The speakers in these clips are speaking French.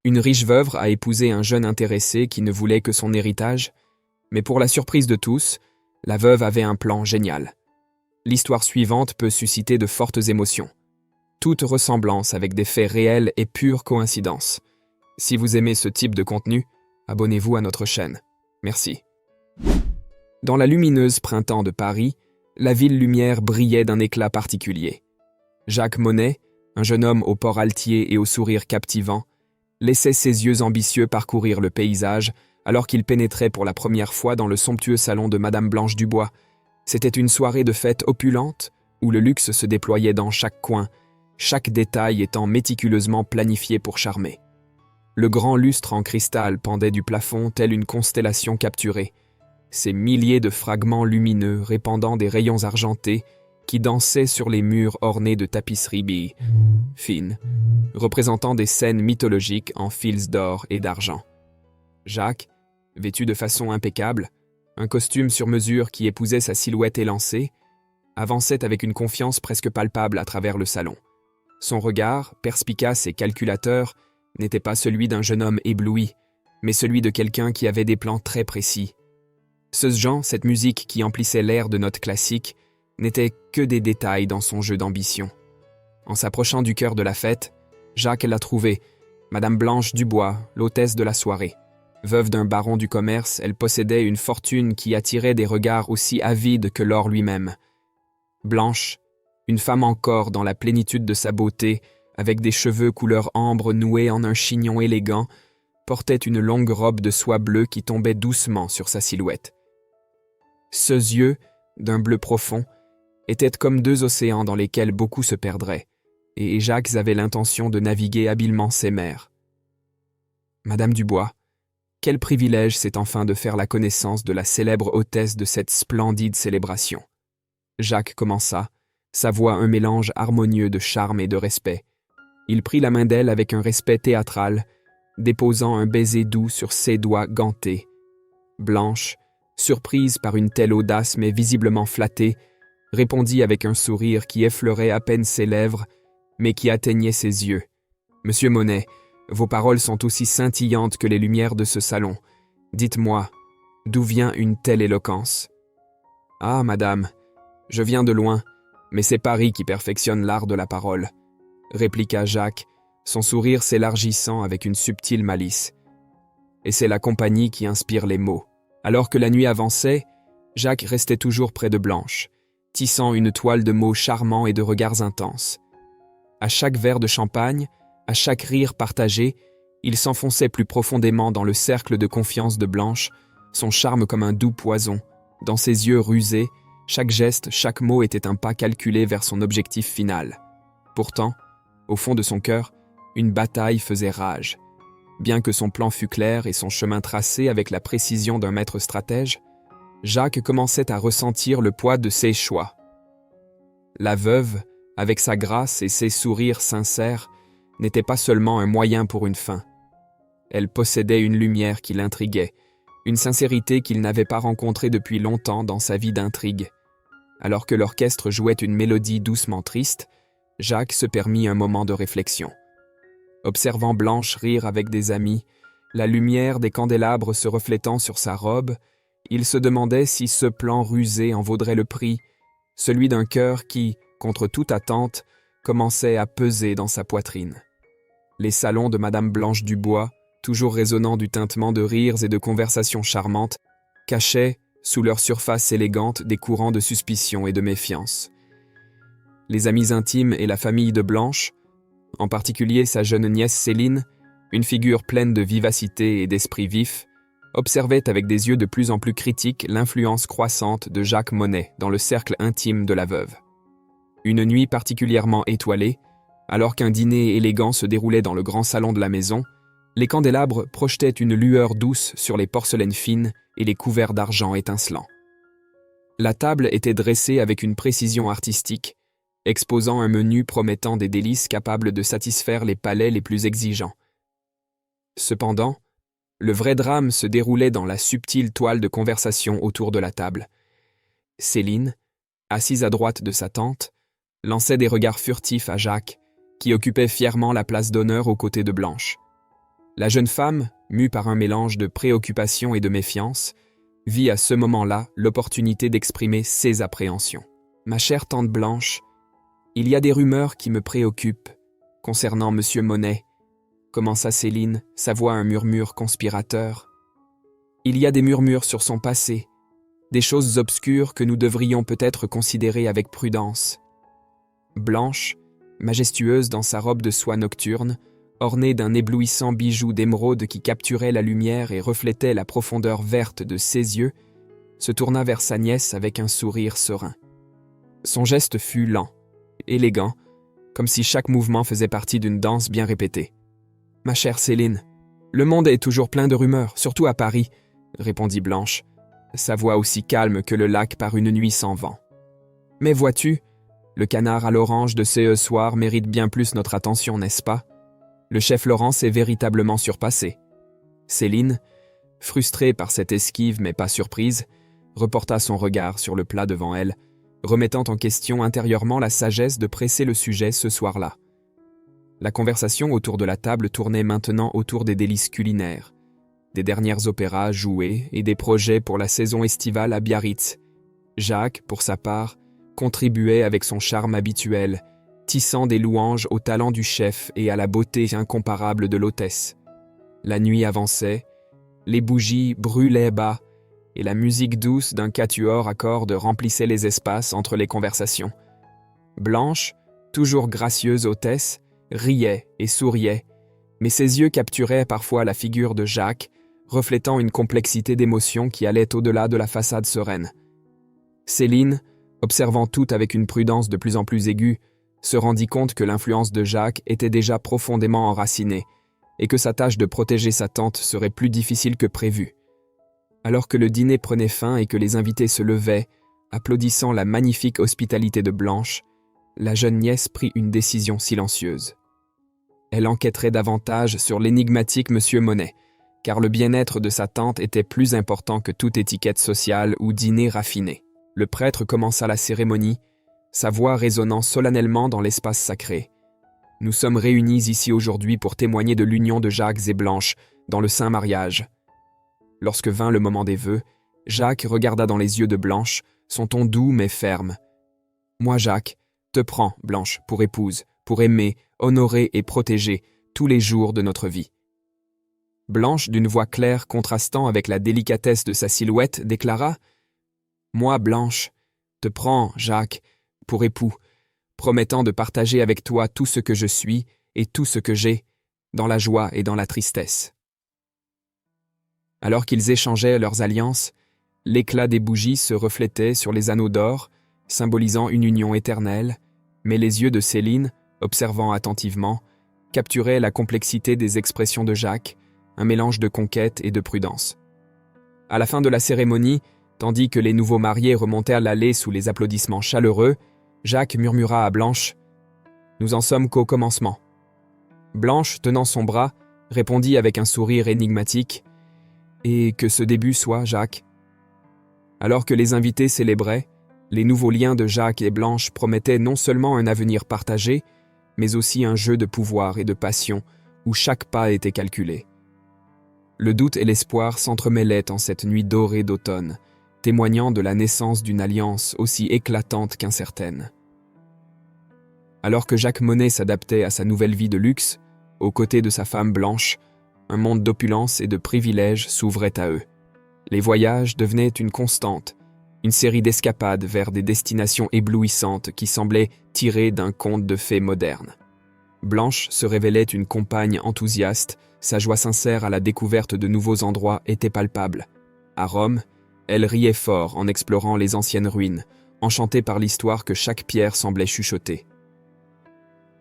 Une riche veuve a épousé un jeune intéressé qui ne voulait que son héritage, mais pour la surprise de tous, la veuve avait un plan génial. L'histoire suivante peut susciter de fortes émotions. Toute ressemblance avec des faits réels est pure coïncidence. Si vous aimez ce type de contenu, abonnez-vous à notre chaîne. Merci. Dans la lumineuse printemps de Paris, la ville lumière brillait d'un éclat particulier. Jacques Monnet, un jeune homme au port altier et au sourire captivant, laissait ses yeux ambitieux parcourir le paysage alors qu'il pénétrait pour la première fois dans le somptueux salon de Madame Blanche Dubois. C'était une soirée de fête opulente où le luxe se déployait dans chaque coin, chaque détail étant méticuleusement planifié pour charmer. Le grand lustre en cristal pendait du plafond telle une constellation capturée, ces milliers de fragments lumineux répandant des rayons argentés qui dansaient sur les murs ornés de tapisseries fines, représentant des scènes mythologiques en fils d'or et d'argent. Jacques, vêtu de façon impeccable, un costume sur mesure qui épousait sa silhouette élancée, avançait avec une confiance presque palpable à travers le salon. Son regard, perspicace et calculateur, n'était pas celui d'un jeune homme ébloui, mais celui de quelqu'un qui avait des plans très précis. Ce genre, cette musique qui emplissait l'air de notes classiques, n'était que des détails dans son jeu d'ambition. En s'approchant du cœur de la fête, Jacques l'a trouvée, Madame Blanche Dubois, l'hôtesse de la soirée. Veuve d'un baron du commerce, elle possédait une fortune qui attirait des regards aussi avides que l'or lui-même. Blanche, une femme encore dans la plénitude de sa beauté, avec des cheveux couleur ambre noués en un chignon élégant, portait une longue robe de soie bleue qui tombait doucement sur sa silhouette. Ses yeux, d'un bleu profond, étaient comme deux océans dans lesquels beaucoup se perdraient, et Jacques avait l'intention de naviguer habilement ces mers. Madame Dubois, quel privilège c'est enfin de faire la connaissance de la célèbre hôtesse de cette splendide célébration. Jacques commença, sa voix un mélange harmonieux de charme et de respect. Il prit la main d'elle avec un respect théâtral, déposant un baiser doux sur ses doigts gantés. Blanche, surprise par une telle audace mais visiblement flattée, répondit avec un sourire qui effleurait à peine ses lèvres, mais qui atteignait ses yeux. « Monsieur Monnet, vos paroles sont aussi scintillantes que les lumières de ce salon. Dites-moi, d'où vient une telle éloquence ?»« Ah, madame, je viens de loin, mais c'est Paris qui perfectionne l'art de la parole, » répliqua Jacques, son sourire s'élargissant avec une subtile malice. « Et c'est la compagnie qui inspire les mots. » Alors que la nuit avançait, Jacques restait toujours près de Blanche, tissant une toile de mots charmants et de regards intenses. À chaque verre de champagne, à chaque rire partagé, il s'enfonçait plus profondément dans le cercle de confiance de Blanche, son charme comme un doux poison. Dans ses yeux rusés, chaque geste, chaque mot était un pas calculé vers son objectif final. Pourtant, au fond de son cœur, une bataille faisait rage. Bien que son plan fût clair et son chemin tracé avec la précision d'un maître stratège, Jacques commençait à ressentir le poids de ses choix. La veuve, avec sa grâce et ses sourires sincères, n'était pas seulement un moyen pour une fin. Elle possédait une lumière qui l'intriguait, une sincérité qu'il n'avait pas rencontrée depuis longtemps dans sa vie d'intrigue. Alors que l'orchestre jouait une mélodie doucement triste, Jacques se permit un moment de réflexion. Observant Blanche rire avec des amis, la lumière des candélabres se reflétant sur sa robe, il se demandait si ce plan rusé en vaudrait le prix, celui d'un cœur qui, contre toute attente, commençait à peser dans sa poitrine. Les salons de Madame Blanche Dubois, toujours résonnant du tintement de rires et de conversations charmantes, cachaient, sous leur surface élégante, des courants de suspicion et de méfiance. Les amis intimes et la famille de Blanche, en particulier sa jeune nièce Céline, une figure pleine de vivacité et d'esprit vif, observait avec des yeux de plus en plus critiques l'influence croissante de Jacques Monnet dans le cercle intime de la veuve. Une nuit particulièrement étoilée, alors qu'un dîner élégant se déroulait dans le grand salon de la maison, les candélabres projetaient une lueur douce sur les porcelaines fines et les couverts d'argent étincelants. La table était dressée avec une précision artistique, exposant un menu promettant des délices capables de satisfaire les palais les plus exigeants. Cependant, le vrai drame se déroulait dans la subtile toile de conversation autour de la table. Céline, assise à droite de sa tante, lançait des regards furtifs à Jacques, qui occupait fièrement la place d'honneur aux côtés de Blanche. La jeune femme, mue par un mélange de préoccupation et de méfiance, vit à ce moment-là l'opportunité d'exprimer ses appréhensions. « Ma chère tante Blanche, il y a des rumeurs qui me préoccupent concernant Monsieur Monet, commença Céline, sa voix un murmure conspirateur. Il y a des murmures sur son passé, des choses obscures que nous devrions peut-être considérer avec prudence. » Blanche, majestueuse dans sa robe de soie nocturne, ornée d'un éblouissant bijou d'émeraude qui capturait la lumière et reflétait la profondeur verte de ses yeux, se tourna vers sa nièce avec un sourire serein. Son geste fut lent, élégant, comme si chaque mouvement faisait partie d'une danse bien répétée. « Ma chère Céline, le monde est toujours plein de rumeurs, surtout à Paris, » répondit Blanche, sa voix aussi calme que le lac par une nuit sans vent. « Mais vois-tu, le canard à l'orange de ce soir mérite bien plus notre attention, n'est-ce pas? Le chef Laurent s'est véritablement surpassé. » Céline, frustrée par cette esquive mais pas surprise, reporta son regard sur le plat devant elle, remettant en question intérieurement la sagesse de presser le sujet ce soir-là. La conversation autour de la table tournait maintenant autour des délices culinaires, des dernières opéras joués et des projets pour la saison estivale à Biarritz. Jacques, pour sa part, contribuait avec son charme habituel, tissant des louanges au talent du chef et à la beauté incomparable de l'hôtesse. La nuit avançait, les bougies brûlaient bas, et la musique douce d'un quatuor à cordes remplissait les espaces entre les conversations. Blanche, toujours gracieuse hôtesse, riait et souriait, mais ses yeux capturaient parfois la figure de Jacques, reflétant une complexité d'émotions qui allait au-delà de la façade sereine. Céline, observant tout avec une prudence de plus en plus aiguë, se rendit compte que l'influence de Jacques était déjà profondément enracinée et que sa tâche de protéger sa tante serait plus difficile que prévu. Alors que le dîner prenait fin et que les invités se levaient, applaudissant la magnifique hospitalité de Blanche, la jeune nièce prit une décision silencieuse. Elle enquêterait davantage sur l'énigmatique Monsieur Monet, car le bien-être de sa tante était plus important que toute étiquette sociale ou dîner raffiné. Le prêtre commença la cérémonie, sa voix résonnant solennellement dans l'espace sacré. « Nous sommes réunis ici aujourd'hui pour témoigner de l'union de Jacques et Blanche dans le saint mariage. » Lorsque vint le moment des vœux, Jacques regarda dans les yeux de Blanche, son ton doux mais ferme. « Moi, Jacques, te prends, Blanche, pour épouse, pour aimer, honorer et protéger tous les jours de notre vie. » Blanche, d'une voix claire contrastant avec la délicatesse de sa silhouette, déclara « Moi, Blanche, te prends, Jacques, pour époux, promettant de partager avec toi tout ce que je suis et tout ce que j'ai, dans la joie et dans la tristesse. » Alors qu'ils échangeaient leurs alliances, l'éclat des bougies se reflétait sur les anneaux d'or, symbolisant une union éternelle, mais les yeux de Céline, observant attentivement, capturaient la complexité des expressions de Jacques, un mélange de conquête et de prudence. À la fin de la cérémonie, tandis que les nouveaux mariés remontèrent l'allée sous les applaudissements chaleureux, Jacques murmura à Blanche « Nous en sommes qu'au commencement. » Blanche, tenant son bras, répondit avec un sourire énigmatique « Et que ce début soit, Jacques. » Alors que les invités célébraient, les nouveaux liens de Jacques et Blanche promettaient non seulement un avenir partagé, mais aussi un jeu de pouvoir et de passion où chaque pas était calculé. Le doute et l'espoir s'entremêlaient en cette nuit dorée d'automne, témoignant de la naissance d'une alliance aussi éclatante qu'incertaine. Alors que Jacques Monet s'adaptait à sa nouvelle vie de luxe, aux côtés de sa femme Blanche, un monde d'opulence et de privilèges s'ouvrait à eux. Les voyages devenaient une constante, une série d'escapades vers des destinations éblouissantes qui semblaient tirées d'un conte de fées moderne. Blanche se révélait une compagne enthousiaste, sa joie sincère à la découverte de nouveaux endroits était palpable. À Rome, elle riait fort en explorant les anciennes ruines, enchantée par l'histoire que chaque pierre semblait chuchoter.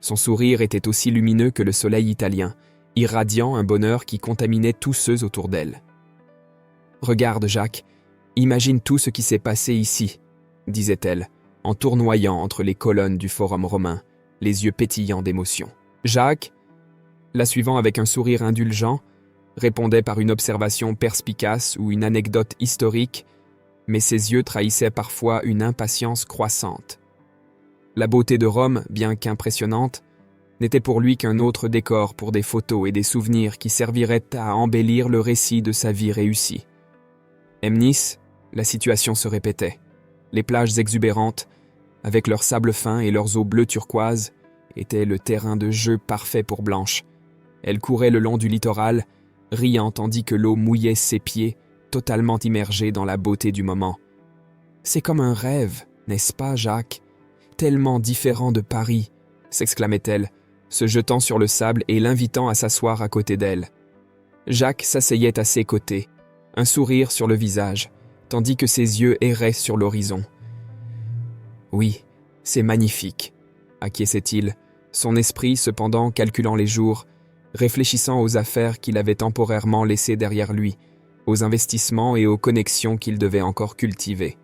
Son sourire était aussi lumineux que le soleil italien, irradiant un bonheur qui contaminait tous ceux autour d'elle. « Regarde, Jacques, imagine tout ce qui s'est passé ici, » disait-elle, en tournoyant entre les colonnes du Forum romain, les yeux pétillants d'émotion. Jacques, la suivant avec un sourire indulgent, répondait par une observation perspicace ou une anecdote historique, mais ses yeux trahissaient parfois une impatience croissante. La beauté de Rome, bien qu'impressionnante, n'était pour lui qu'un autre décor pour des photos et des souvenirs qui serviraient à embellir le récit de sa vie réussie. Nice, la situation se répétait. Les plages exubérantes, avec leurs sables fins et leurs eaux bleues turquoises, étaient le terrain de jeu parfait pour Blanche. Elle courait le long du littoral, riant tandis que l'eau mouillait ses pieds, totalement immergés dans la beauté du moment. « C'est comme un rêve, n'est-ce pas, Jacques? Tellement différent de Paris !» s'exclamait-elle, se jetant sur le sable et l'invitant à s'asseoir à côté d'elle. Jacques s'asseyait à ses côtés, un sourire sur le visage, tandis que ses yeux erraient sur l'horizon. « Oui, c'est magnifique », acquiesçait-il, son esprit cependant calculant les jours, réfléchissant aux affaires qu'il avait temporairement laissées derrière lui, aux investissements et aux connexions qu'il devait encore cultiver.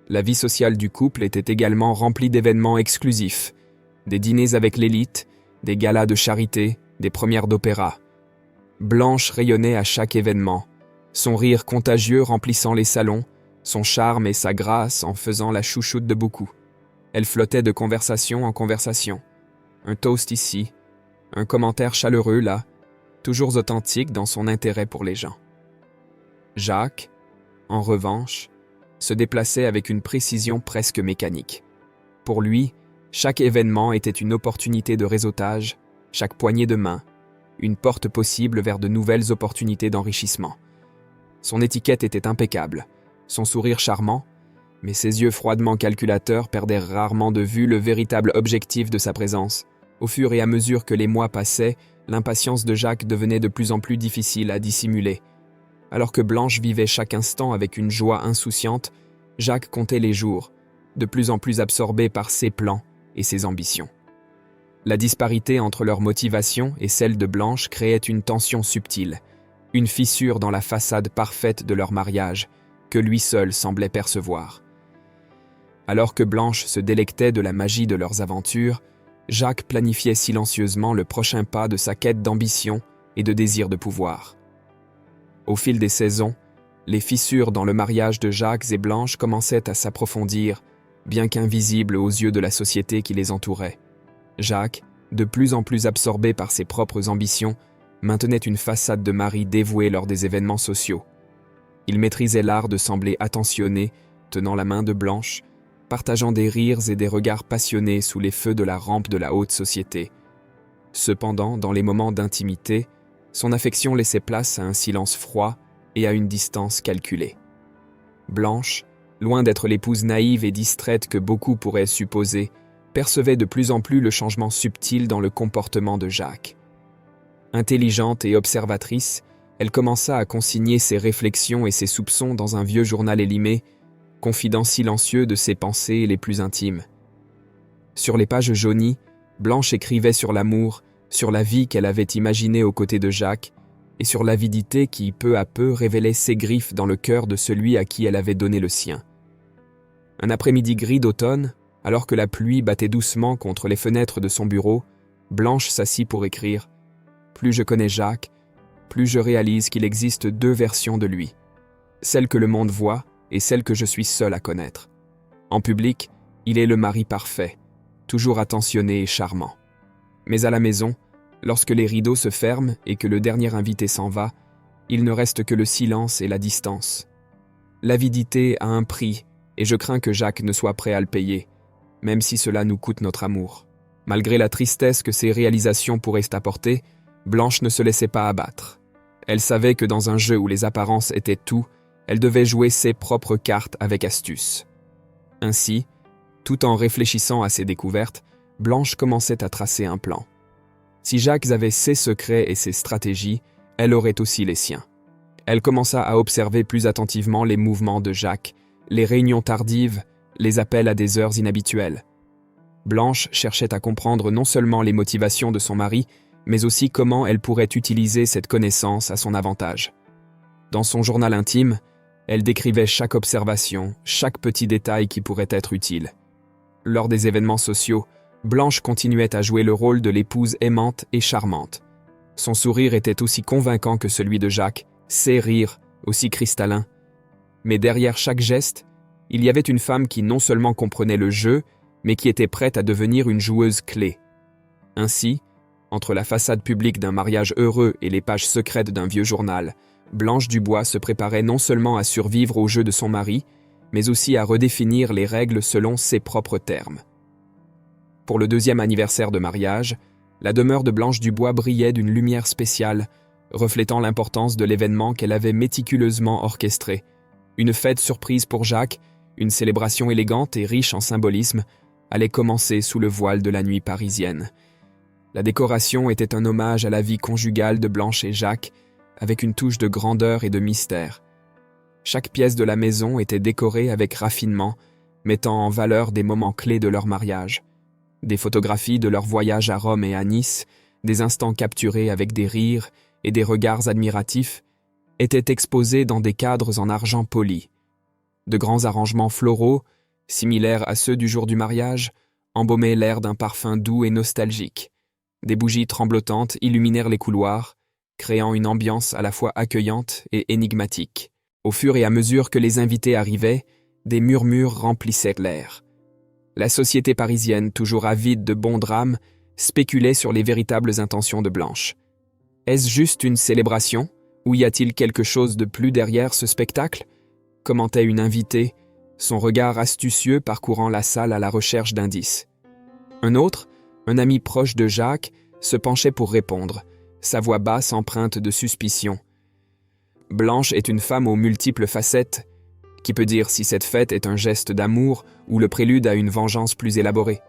La vie sociale du couple était également remplie d'événements exclusifs, des dîners avec l'élite, des galas de charité, des premières d'opéra. Blanche rayonnait à chaque événement, son rire contagieux remplissant les salons, son charme et sa grâce en faisant la chouchoute de beaucoup. Elle flottait de conversation en conversation. Un toast ici, un commentaire chaleureux là, toujours authentique dans son intérêt pour les gens. Jacques, en revanche, se déplaçait avec une précision presque mécanique. Pour lui, chaque événement était une opportunité de réseautage, chaque poignée de main, une porte possible vers de nouvelles opportunités d'enrichissement. Son étiquette était impeccable, son sourire charmant, mais ses yeux froidement calculateurs perdaient rarement de vue le véritable objectif de sa présence. Au fur et à mesure que les mois passaient, l'impatience de Jacques devenait de plus en plus difficile à dissimuler. Alors que Blanche vivait chaque instant avec une joie insouciante, Jacques comptait les jours, de plus en plus absorbé par ses plans et ses ambitions. La disparité entre leur motivation et celle de Blanche créait une tension subtile, une fissure dans la façade parfaite de leur mariage, que lui seul semblait percevoir. Alors que Blanche se délectait de la magie de leurs aventures, Jacques planifiait silencieusement le prochain pas de sa quête d'ambition et de désir de pouvoir. Au fil des saisons, les fissures dans le mariage de Jacques et Blanche commençaient à s'approfondir, bien qu'invisibles aux yeux de la société qui les entourait. Jacques, de plus en plus absorbé par ses propres ambitions, maintenait une façade de mari dévoué lors des événements sociaux. Il maîtrisait l'art de sembler attentionné, tenant la main de Blanche, partageant des rires et des regards passionnés sous les feux de la rampe de la haute société. Cependant, dans les moments d'intimité, son affection laissait place à un silence froid et à une distance calculée. Blanche, loin d'être l'épouse naïve et distraite que beaucoup pourraient supposer, percevait de plus en plus le changement subtil dans le comportement de Jacques. Intelligente et observatrice, elle commença à consigner ses réflexions et ses soupçons dans un vieux journal élimé, confident silencieux de ses pensées les plus intimes. Sur les pages jaunies, Blanche écrivait sur l'amour, sur la vie qu'elle avait imaginée aux côtés de Jacques, et sur l'avidité qui, peu à peu, révélait ses griffes dans le cœur de celui à qui elle avait donné le sien. Un après-midi gris d'automne, alors que la pluie battait doucement contre les fenêtres de son bureau, Blanche s'assit pour écrire « Plus je connais Jacques, plus je réalise qu'il existe deux versions de lui, celle que le monde voit et celle que je suis seule à connaître. En public, il est le mari parfait, toujours attentionné et charmant. Mais à la maison, lorsque les rideaux se ferment et que le dernier invité s'en va, il ne reste que le silence et la distance. L'avidité a un prix et je crains que Jacques ne soit prêt à le payer, même si cela nous coûte notre amour. » Malgré la tristesse que ces réalisations pourraient apporter, Blanche ne se laissait pas abattre. Elle savait que dans un jeu où les apparences étaient tout, elle devait jouer ses propres cartes avec astuce. Ainsi, tout en réfléchissant à ses découvertes, Blanche commençait à tracer un plan. Si Jacques avait ses secrets et ses stratégies, elle aurait aussi les siens. Elle commença à observer plus attentivement les mouvements de Jacques, les réunions tardives, les appels à des heures inhabituelles. Blanche cherchait à comprendre non seulement les motivations de son mari, mais aussi comment elle pourrait utiliser cette connaissance à son avantage. Dans son journal intime, elle décrivait chaque observation, chaque petit détail qui pourrait être utile. Lors des événements sociaux, Blanche continuait à jouer le rôle de l'épouse aimante et charmante. Son sourire était aussi convaincant que celui de Jacques, ses rires aussi cristallins. Mais derrière chaque geste, il y avait une femme qui non seulement comprenait le jeu, mais qui était prête à devenir une joueuse clé. Ainsi, entre la façade publique d'un mariage heureux et les pages secrètes d'un vieux journal, Blanche Dubois se préparait non seulement à survivre au jeu de son mari, mais aussi à redéfinir les règles selon ses propres termes. Pour le 2e anniversaire de mariage, la demeure de Blanche Dubois brillait d'une lumière spéciale, reflétant l'importance de l'événement qu'elle avait méticuleusement orchestré. Une fête surprise pour Jacques, une célébration élégante et riche en symbolisme, allait commencer sous le voile de la nuit parisienne. La décoration était un hommage à la vie conjugale de Blanche et Jacques, avec une touche de grandeur et de mystère. Chaque pièce de la maison était décorée avec raffinement, mettant en valeur des moments clés de leur mariage. Des photographies de leur voyage à Rome et à Nice, des instants capturés avec des rires et des regards admiratifs, étaient exposés dans des cadres en argent poli. De grands arrangements floraux, similaires à ceux du jour du mariage, embaumaient l'air d'un parfum doux et nostalgique. Des bougies tremblotantes illuminèrent les couloirs, créant une ambiance à la fois accueillante et énigmatique. Au fur et à mesure que les invités arrivaient, des murmures remplissaient l'air. La société parisienne, toujours avide de bons drames, spéculait sur les véritables intentions de Blanche. Est-ce juste une célébration, ou y a-t-il quelque chose de plus derrière ce spectacle ? Commentait une invitée, son regard astucieux parcourant la salle à la recherche d'indices. Un autre, un ami proche de Jacques, se penchait pour répondre, sa voix basse empreinte de suspicion. Blanche est une femme aux multiples facettes. Qui peut dire si cette fête est un geste d'amour ou le prélude à une vengeance plus élaborée ?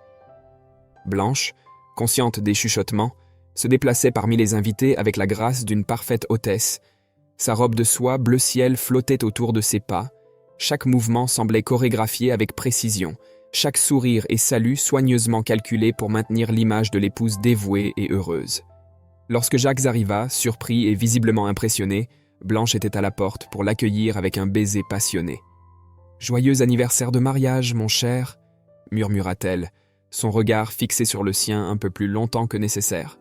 Blanche, consciente des chuchotements, se déplaçait parmi les invités avec la grâce d'une parfaite hôtesse. Sa robe de soie bleu ciel flottait autour de ses pas. Chaque mouvement semblait chorégraphié avec précision, chaque sourire et salut soigneusement calculé pour maintenir l'image de l'épouse dévouée et heureuse. Lorsque Jacques arriva, surpris et visiblement impressionné, Blanche était à la porte pour l'accueillir avec un baiser passionné. « Joyeux anniversaire de mariage, mon cher !» murmura-t-elle, son regard fixé sur le sien un peu plus longtemps que nécessaire.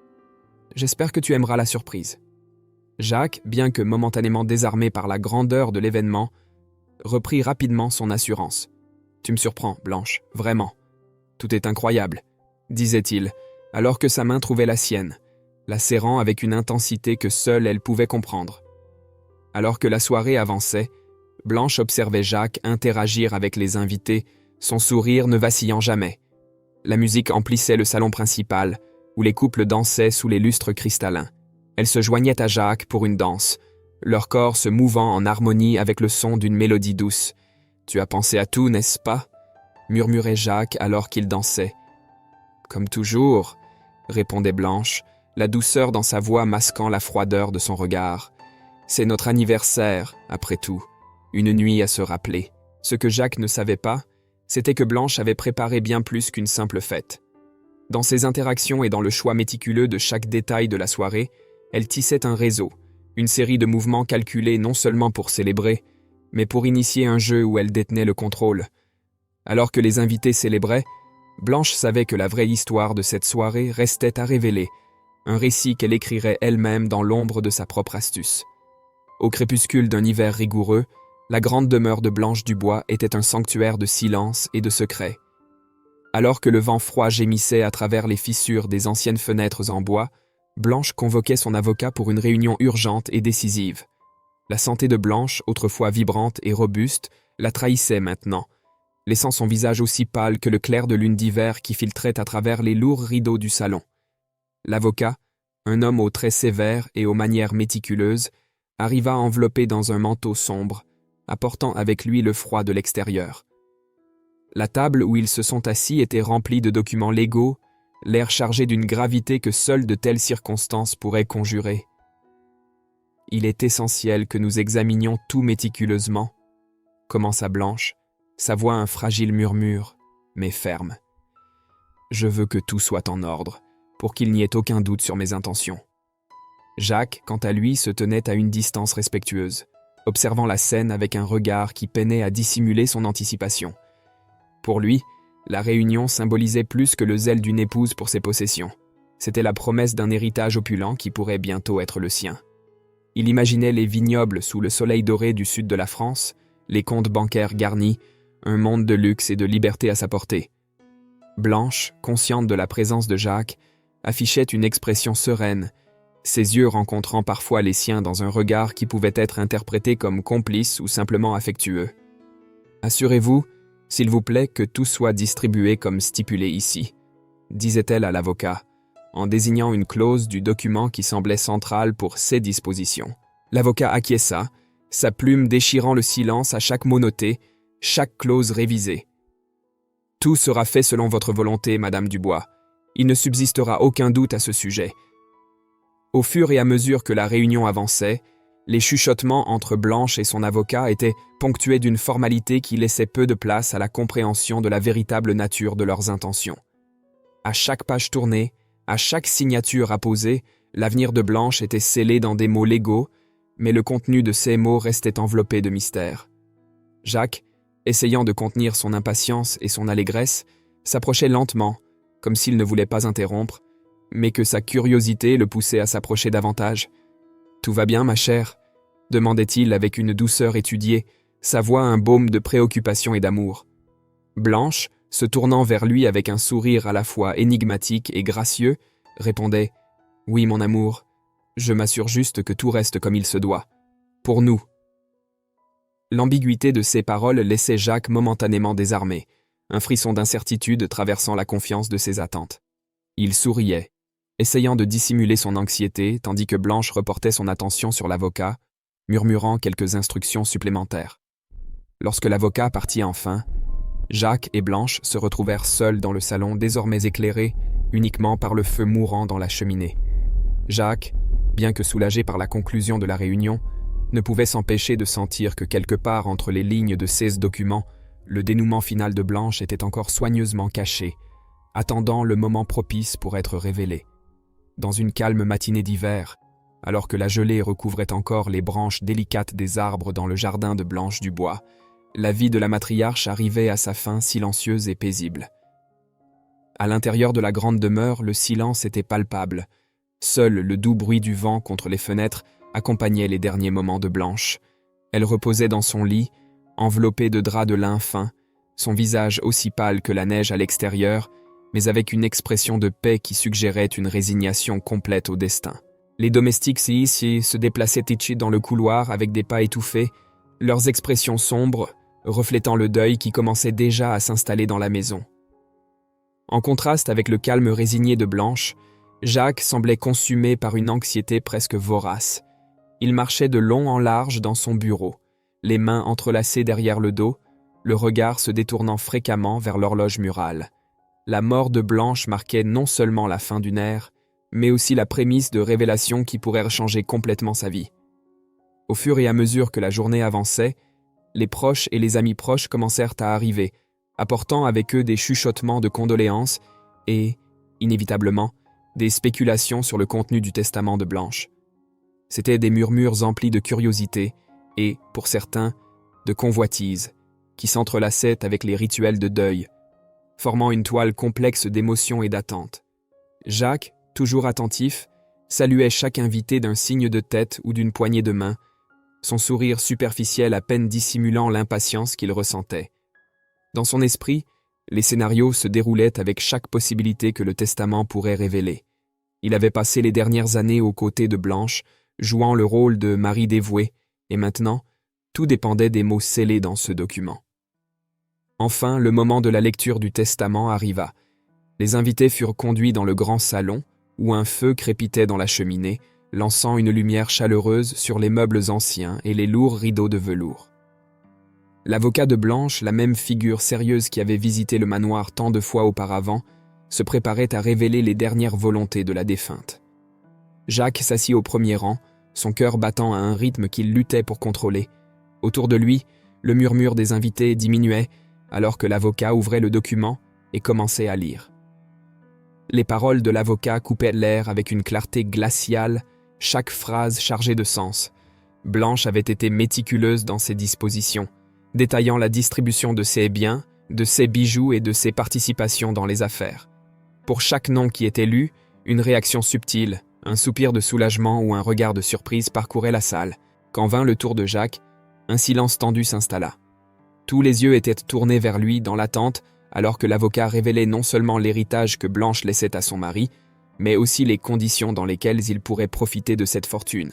« J'espère que tu aimeras la surprise. » Jacques, bien que momentanément désarmé par la grandeur de l'événement, reprit rapidement son assurance. « Tu me surprends, Blanche, vraiment. Tout est incroyable, » disait-il, alors que sa main trouvait la sienne, la serrant avec une intensité que seule elle pouvait comprendre. Alors que la soirée avançait, Blanche observait Jacques interagir avec les invités, son sourire ne vacillant jamais. La musique emplissait le salon principal, où les couples dansaient sous les lustres cristallins. Elle se joignait à Jacques pour une danse, leur corps se mouvant en harmonie avec le son d'une mélodie douce. « Tu as pensé à tout, n'est-ce pas ?» murmurait Jacques alors qu'ils dansaient. « Comme toujours, » répondait Blanche, la douceur dans sa voix masquant la froideur de son regard. « C'est notre anniversaire, après tout, une nuit à se rappeler. » Ce que Jacques ne savait pas, c'était que Blanche avait préparé bien plus qu'une simple fête. Dans ses interactions et dans le choix méticuleux de chaque détail de la soirée, elle tissait un réseau, une série de mouvements calculés non seulement pour célébrer, mais pour initier un jeu où elle détenait le contrôle. Alors que les invités célébraient, Blanche savait que la vraie histoire de cette soirée restait à révéler, un récit qu'elle écrirait elle-même dans l'ombre de sa propre astuce. Au crépuscule d'un hiver rigoureux, la grande demeure de Blanche Dubois était un sanctuaire de silence et de secret. Alors que le vent froid gémissait à travers les fissures des anciennes fenêtres en bois, Blanche convoquait son avocat pour une réunion urgente et décisive. La santé de Blanche, autrefois vibrante et robuste, la trahissait maintenant, laissant son visage aussi pâle que le clair de lune d'hiver qui filtrait à travers les lourds rideaux du salon. L'avocat, un homme aux traits sévères et aux manières méticuleuses, arriva enveloppé dans un manteau sombre, apportant avec lui le froid de l'extérieur. La table où ils se sont assis était remplie de documents légaux, l'air chargé d'une gravité que seules de telles circonstances pourraient conjurer. « Il est essentiel que nous examinions tout méticuleusement, » commença Blanche, sa voix un fragile murmure, mais ferme. « Je veux que tout soit en ordre, pour qu'il n'y ait aucun doute sur mes intentions. » Jacques, quant à lui, se tenait à une distance respectueuse, observant la scène avec un regard qui peinait à dissimuler son anticipation. Pour lui, la réunion symbolisait plus que le zèle d'une épouse pour ses possessions. C'était la promesse d'un héritage opulent qui pourrait bientôt être le sien. Il imaginait les vignobles sous le soleil doré du sud de la France, les comptes bancaires garnis, un monde de luxe et de liberté à sa portée. Blanche, consciente de la présence de Jacques, affichait une expression sereine, ses yeux rencontrant parfois les siens dans un regard qui pouvait être interprété comme complice ou simplement affectueux. « Assurez-vous, s'il vous plaît, que tout soit distribué comme stipulé ici », disait-elle à l'avocat, en désignant une clause du document qui semblait centrale pour ses dispositions. L'avocat acquiesça, sa plume déchirant le silence à chaque mot noté, chaque clause révisée. « Tout sera fait selon votre volonté, Madame Dubois. Il ne subsistera aucun doute à ce sujet. » Au fur et à mesure que la réunion avançait, les chuchotements entre Blanche et son avocat étaient ponctués d'une formalité qui laissait peu de place à la compréhension de la véritable nature de leurs intentions. À chaque page tournée, à chaque signature apposée, l'avenir de Blanche était scellé dans des mots légaux, mais le contenu de ces mots restait enveloppé de mystère. Jacques, essayant de contenir son impatience et son allégresse, s'approchait lentement, comme s'il ne voulait pas interrompre, mais que sa curiosité le poussait à s'approcher davantage. « Tout va bien, ma chère ?» demandait-il avec une douceur étudiée, sa voix un baume de préoccupation et d'amour. Blanche, se tournant vers lui avec un sourire à la fois énigmatique et gracieux, répondait « Oui, mon amour, je m'assure juste que tout reste comme il se doit. Pour nous. » L'ambiguïté de ces paroles laissait Jacques momentanément désarmé, un frisson d'incertitude traversant la confiance de ses attentes. Il souriait, essayant de dissimuler son anxiété, tandis que Blanche reportait son attention sur l'avocat, murmurant quelques instructions supplémentaires. Lorsque l'avocat partit enfin, Jacques et Blanche se retrouvèrent seuls dans le salon désormais éclairé uniquement par le feu mourant dans la cheminée. Jacques, bien que soulagé par la conclusion de la réunion, ne pouvait s'empêcher de sentir que quelque part entre les lignes de ces documents, le dénouement final de Blanche était encore soigneusement caché, attendant le moment propice pour être révélé. Dans une calme matinée d'hiver, alors que la gelée recouvrait encore les branches délicates des arbres dans le jardin de Blanche Dubois, la vie de la matriarche arrivait à sa fin silencieuse et paisible. À l'intérieur de la grande demeure, le silence était palpable. Seul le doux bruit du vent contre les fenêtres accompagnait les derniers moments de Blanche. Elle reposait dans son lit, enveloppée de draps de lin fin, son visage aussi pâle que la neige à l'extérieur, mais avec une expression de paix qui suggérait une résignation complète au destin. Les domestiques ici se déplaçaient dans le couloir avec des pas étouffés, leurs expressions sombres, reflétant le deuil qui commençait déjà à s'installer dans la maison. En contraste avec le calme résigné de Blanche, Jacques semblait consumé par une anxiété presque vorace. Il marchait de long en large dans son bureau, les mains entrelacées derrière le dos, le regard se détournant fréquemment vers l'horloge murale. La mort de Blanche marquait non seulement la fin d'une ère, mais aussi la prémisse de révélations qui pourraient changer complètement sa vie. Au fur et à mesure que la journée avançait, les proches et les amis proches commencèrent à arriver, apportant avec eux des chuchotements de condoléances et, inévitablement, des spéculations sur le contenu du testament de Blanche. C'étaient des murmures emplis de curiosité et, pour certains, de convoitise, qui s'entrelaçaient avec les rituels de deuil, formant une toile complexe d'émotions et d'attentes. Jacques, toujours attentif, saluait chaque invité d'un signe de tête ou d'une poignée de main, son sourire superficiel à peine dissimulant l'impatience qu'il ressentait. Dans son esprit, les scénarios se déroulaient avec chaque possibilité que le testament pourrait révéler. Il avait passé les dernières années aux côtés de Blanche, jouant le rôle de mari dévoué, et maintenant, tout dépendait des mots scellés dans ce document. Enfin, le moment de la lecture du testament arriva. Les invités furent conduits dans le grand salon, où un feu crépitait dans la cheminée, lançant une lumière chaleureuse sur les meubles anciens et les lourds rideaux de velours. L'avocat de Blanche, la même figure sérieuse qui avait visité le manoir tant de fois auparavant, se préparait à révéler les dernières volontés de la défunte. Jacques s'assit au premier rang, son cœur battant à un rythme qu'il luttait pour contrôler. Autour de lui, le murmure des invités diminuait, alors que l'avocat ouvrait le document et commençait à lire. Les paroles de l'avocat coupaient l'air avec une clarté glaciale, chaque phrase chargée de sens. Blanche avait été méticuleuse dans ses dispositions, détaillant la distribution de ses biens, de ses bijoux et de ses participations dans les affaires. Pour chaque nom qui était lu, une réaction subtile, un soupir de soulagement ou un regard de surprise parcourait la salle. Quand vint le tour de Jacques, un silence tendu s'installa. Tous les yeux étaient tournés vers lui dans l'attente, alors que l'avocat révélait non seulement l'héritage que Blanche laissait à son mari, mais aussi les conditions dans lesquelles il pourrait profiter de cette fortune.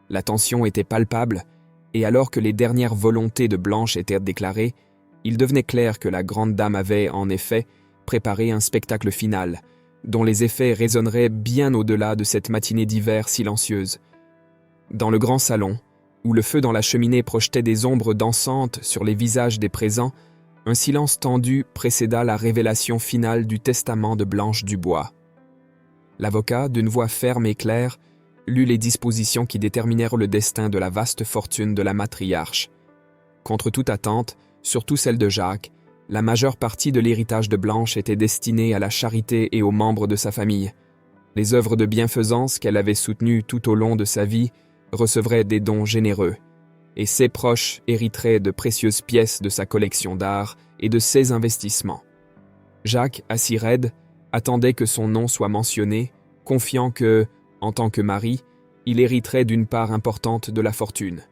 La tension était palpable, et alors que les dernières volontés de Blanche étaient déclarées, il devenait clair que la grande dame avait, en effet, préparé un spectacle final, dont les effets résonneraient bien au-delà de cette matinée d'hiver silencieuse. Dans le grand salon, où le feu dans la cheminée projetait des ombres dansantes sur les visages des présents, un silence tendu précéda la révélation finale du testament de Blanche Dubois. L'avocat, d'une voix ferme et claire, lut les dispositions qui déterminèrent le destin de la vaste fortune de la matriarche. Contre toute attente, surtout celle de Jacques, la majeure partie de l'héritage de Blanche était destinée à la charité et aux membres de sa famille. Les œuvres de bienfaisance qu'elle avait soutenues tout au long de sa vie recevraient des dons généreux, et ses proches hériteraient de précieuses pièces de sa collection d'art et de ses investissements. Jacques, assis raide, attendait que son nom soit mentionné, confiant que, en tant que mari, il hériterait d'une part importante de la fortune.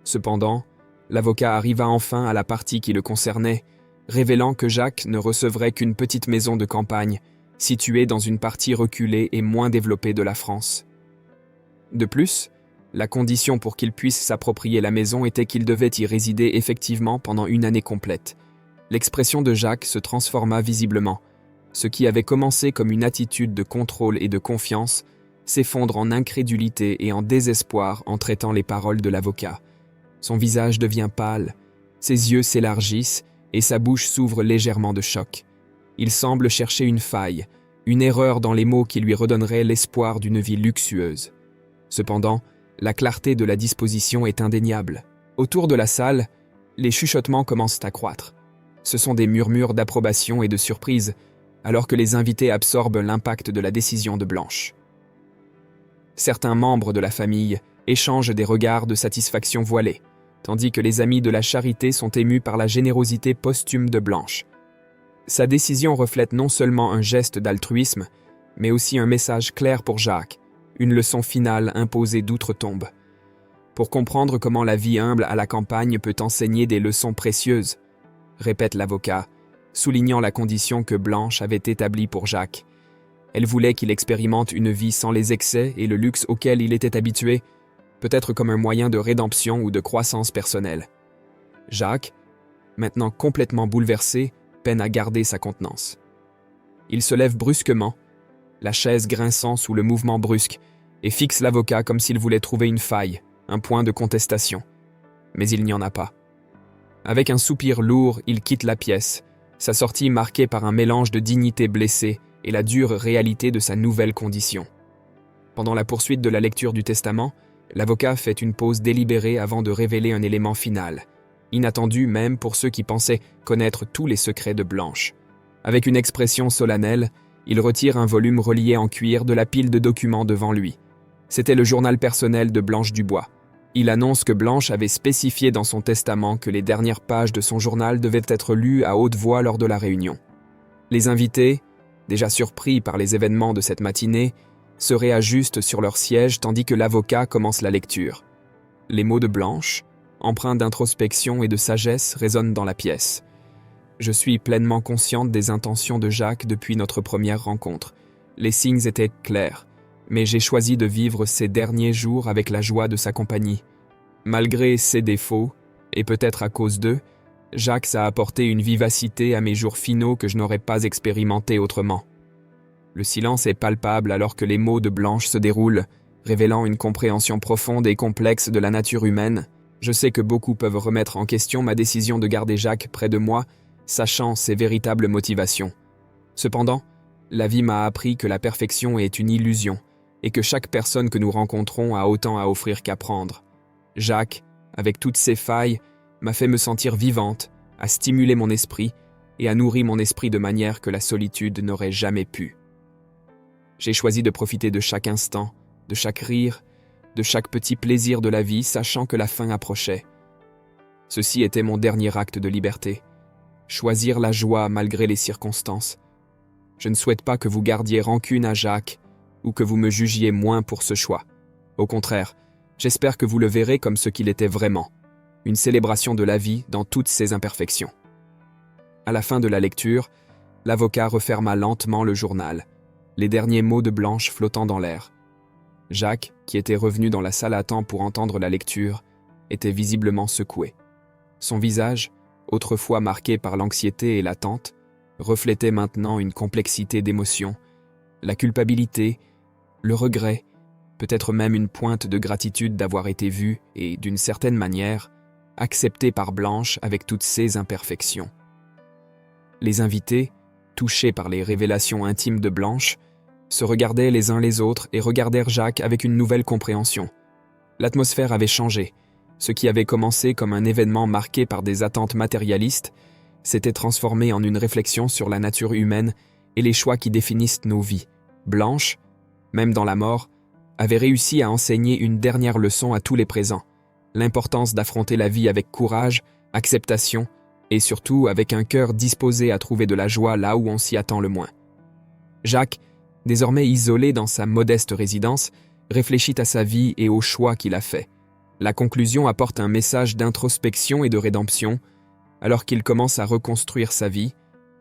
Cependant, l'avocat arriva enfin à la partie qui le concernait, révélant que Jacques ne recevrait qu'une petite maison de campagne, située dans une partie reculée et moins développée de la France. De plus, la condition pour qu'il puisse s'approprier la maison était qu'il devait y résider effectivement pendant une année complète. L'expression de Jacques se transforma visiblement. Ce qui avait commencé comme une attitude de contrôle et de confiance s'effondre en incrédulité et en désespoir en traitant les paroles de l'avocat. Son visage devient pâle, ses yeux s'élargissent et sa bouche s'ouvre légèrement de choc. Il semble chercher une faille, une erreur dans les mots qui lui redonnerait l'espoir d'une vie luxueuse. Cependant, la clarté de la disposition est indéniable. Autour de la salle, les chuchotements commencent à croître. Ce sont des murmures d'approbation et de surprise, alors que les invités absorbent l'impact de la décision de Blanche. Certains membres de la famille échangent des regards de satisfaction voilés, tandis que les amis de la charité sont émus par la générosité posthume de Blanche. Sa décision reflète non seulement un geste d'altruisme, mais aussi un message clair pour Jacques, une leçon finale imposée d'outre-tombe. Pour comprendre comment la vie humble à la campagne peut enseigner des leçons précieuses, répète l'avocat, soulignant la condition que Blanche avait établie pour Jacques. Elle voulait qu'il expérimente une vie sans les excès et le luxe auquel il était habitué, peut-être comme un moyen de rédemption ou de croissance personnelle. Jacques, maintenant complètement bouleversé, peine à garder sa contenance. Il se lève brusquement, la chaise grinçant sous le mouvement brusque, et fixe l'avocat comme s'il voulait trouver une faille, un point de contestation. Mais il n'y en a pas. Avec un soupir lourd, il quitte la pièce, sa sortie marquée par un mélange de dignité blessée et la dure réalité de sa nouvelle condition. Pendant la poursuite de la lecture du testament, l'avocat fait une pause délibérée avant de révéler un élément final, inattendu même pour ceux qui pensaient connaître tous les secrets de Blanche. Avec une expression solennelle, il retire un volume relié en cuir de la pile de documents devant lui. C'était le journal personnel de Blanche Dubois. Il annonce que Blanche avait spécifié dans son testament que les dernières pages de son journal devaient être lues à haute voix lors de la réunion. Les invités, déjà surpris par les événements de cette matinée, se réajustent sur leur siège tandis que l'avocat commence la lecture. Les mots de Blanche, empreints d'introspection et de sagesse, résonnent dans la pièce. Je suis pleinement consciente des intentions de Jacques depuis notre première rencontre. Les signes étaient clairs, mais j'ai choisi de vivre ces derniers jours avec la joie de sa compagnie. Malgré ses défauts, et peut-être à cause d'eux, Jacques a apporté une vivacité à mes jours finaux que je n'aurais pas expérimenté autrement. Le silence est palpable alors que les mots de Blanche se déroulent, révélant une compréhension profonde et complexe de la nature humaine. Je sais que beaucoup peuvent remettre en question ma décision de garder Jacques près de moi, sachant ses véritables motivations. Cependant, la vie m'a appris que la perfection est une illusion et que chaque personne que nous rencontrons a autant à offrir qu'apprendre. Jacques, avec toutes ses failles, m'a fait me sentir vivante, a stimulé mon esprit et a nourri mon esprit de manière que la solitude n'aurait jamais pu. J'ai choisi de profiter de chaque instant, de chaque rire, de chaque petit plaisir de la vie, sachant que la fin approchait. Ceci était mon dernier acte de liberté. Choisir la joie malgré les circonstances. Je ne souhaite pas que vous gardiez rancune à Jacques ou que vous me jugiez moins pour ce choix. Au contraire, j'espère que vous le verrez comme ce qu'il était vraiment, une célébration de la vie dans toutes ses imperfections. À la fin de la lecture, l'avocat referma lentement le journal, les derniers mots de Blanche flottant dans l'air. Jacques, qui était revenu dans la salle à temps pour entendre la lecture, était visiblement secoué. Son visage, autrefois marqué par l'anxiété et l'attente, reflétait maintenant une complexité d'émotions, la culpabilité, le regret, peut-être même une pointe de gratitude d'avoir été vu et, d'une certaine manière, accepté par Blanche avec toutes ses imperfections. Les invités, touchés par les révélations intimes de Blanche, se regardaient les uns les autres et regardèrent Jacques avec une nouvelle compréhension. L'atmosphère avait changé. Ce qui avait commencé comme un événement marqué par des attentes matérialistes s'était transformé en une réflexion sur la nature humaine et les choix qui définissent nos vies. Blanche, même dans la mort, avait réussi à enseigner une dernière leçon à tous les présents, l'importance d'affronter la vie avec courage, acceptation et surtout avec un cœur disposé à trouver de la joie là où on s'y attend le moins. Jacques, désormais isolé dans sa modeste résidence, réfléchit à sa vie et aux choix qu'il a faits. La conclusion apporte un message d'introspection et de rédemption, alors qu'il commence à reconstruire sa vie,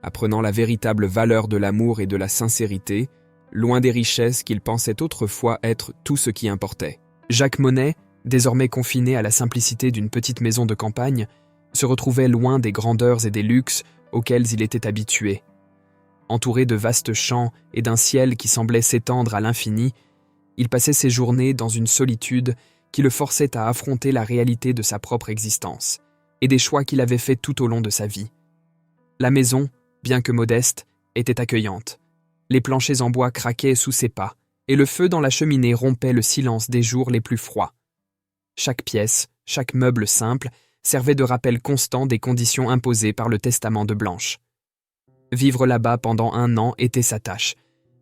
apprenant la véritable valeur de l'amour et de la sincérité, loin des richesses qu'il pensait autrefois être tout ce qui importait. Jacques Monnet, désormais confiné à la simplicité d'une petite maison de campagne, se retrouvait loin des grandeurs et des luxes auxquels il était habitué. Entouré de vastes champs et d'un ciel qui semblait s'étendre à l'infini, il passait ses journées dans une solitude qui le forçait à affronter la réalité de sa propre existence et des choix qu'il avait faits tout au long de sa vie. La maison, bien que modeste, était accueillante. Les planchers en bois craquaient sous ses pas, et le feu dans la cheminée rompait le silence des jours les plus froids. Chaque pièce, chaque meuble simple, servait de rappel constant des conditions imposées par le testament de Blanche. Vivre là-bas pendant 1 an était sa tâche,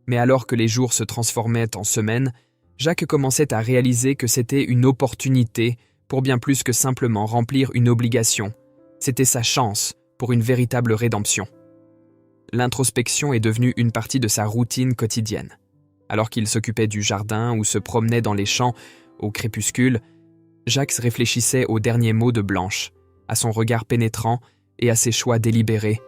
mais alors que les jours se transformaient en semaines, Jacques commençait à réaliser que c'était une opportunité pour bien plus que simplement remplir une obligation. C'était sa chance pour une véritable rédemption. L'introspection est devenue une partie de sa routine quotidienne. Alors qu'il s'occupait du jardin ou se promenait dans les champs au crépuscule, Jacques réfléchissait aux derniers mots de Blanche, à son regard pénétrant et à ses choix délibérés.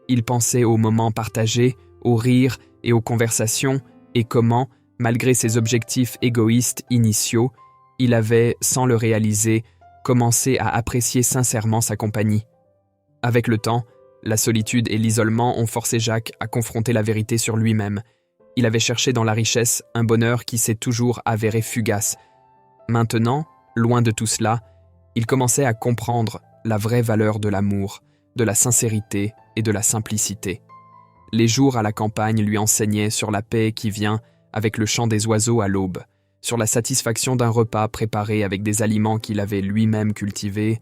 Il pensait aux moments partagés, aux rires et aux conversations, et comment, malgré ses objectifs égoïstes initiaux, il avait, sans le réaliser, commencé à apprécier sincèrement sa compagnie. Avec le temps, la solitude et l'isolement ont forcé Jacques à confronter la vérité sur lui-même. Il avait cherché dans la richesse un bonheur qui s'est toujours avéré fugace. Maintenant, loin de tout cela, il commençait à comprendre la vraie valeur de l'amour, de la sincérité et de la simplicité. Les jours à la campagne lui enseignaient sur la paix qui vient avec le chant des oiseaux à l'aube, sur la satisfaction d'un repas préparé avec des aliments qu'il avait lui-même cultivés,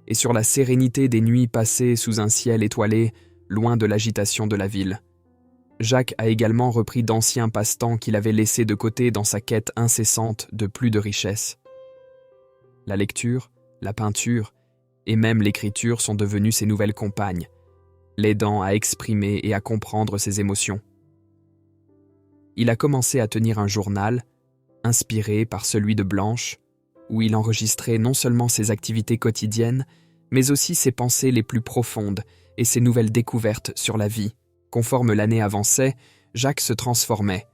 et sur la sérénité des nuits passées sous un ciel étoilé, loin de l'agitation de la ville. Jacques a également repris d'anciens passe-temps qu'il avait laissés de côté dans sa quête incessante de plus de richesse. La lecture, la peinture et même l'écriture sont devenues ses nouvelles compagnes, l'aidant à exprimer et à comprendre ses émotions. Il a commencé à tenir un journal, inspiré par celui de Blanche, où il enregistrait non seulement ses activités quotidiennes, mais aussi ses pensées les plus profondes et ses nouvelles découvertes sur la vie. Conforme l'année avançait, Jacques se transformait.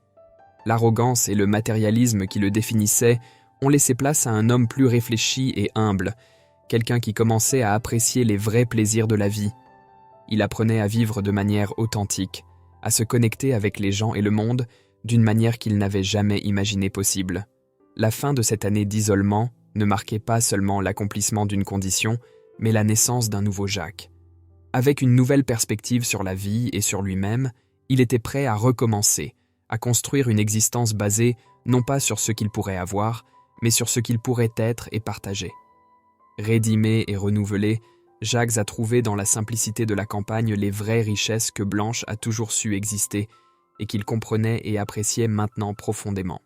L'arrogance et le matérialisme qui le définissaient ont laissé place à un homme plus réfléchi et humble, quelqu'un qui commençait à apprécier les vrais plaisirs de la vie. Il apprenait à vivre de manière authentique, à se connecter avec les gens et le monde d'une manière qu'il n'avait jamais imaginée possible. La fin de cette année d'isolement ne marquait pas seulement l'accomplissement d'une condition, mais la naissance d'un nouveau Jacques. Avec une nouvelle perspective sur la vie et sur lui-même, il était prêt à recommencer, à construire une existence basée non pas sur ce qu'il pourrait avoir, mais sur ce qu'il pourrait être et partager. Rédimé et renouvelé, Jacques a trouvé dans la simplicité de la campagne les vraies richesses que Blanche a toujours su exister et qu'il comprenait et appréciait maintenant profondément.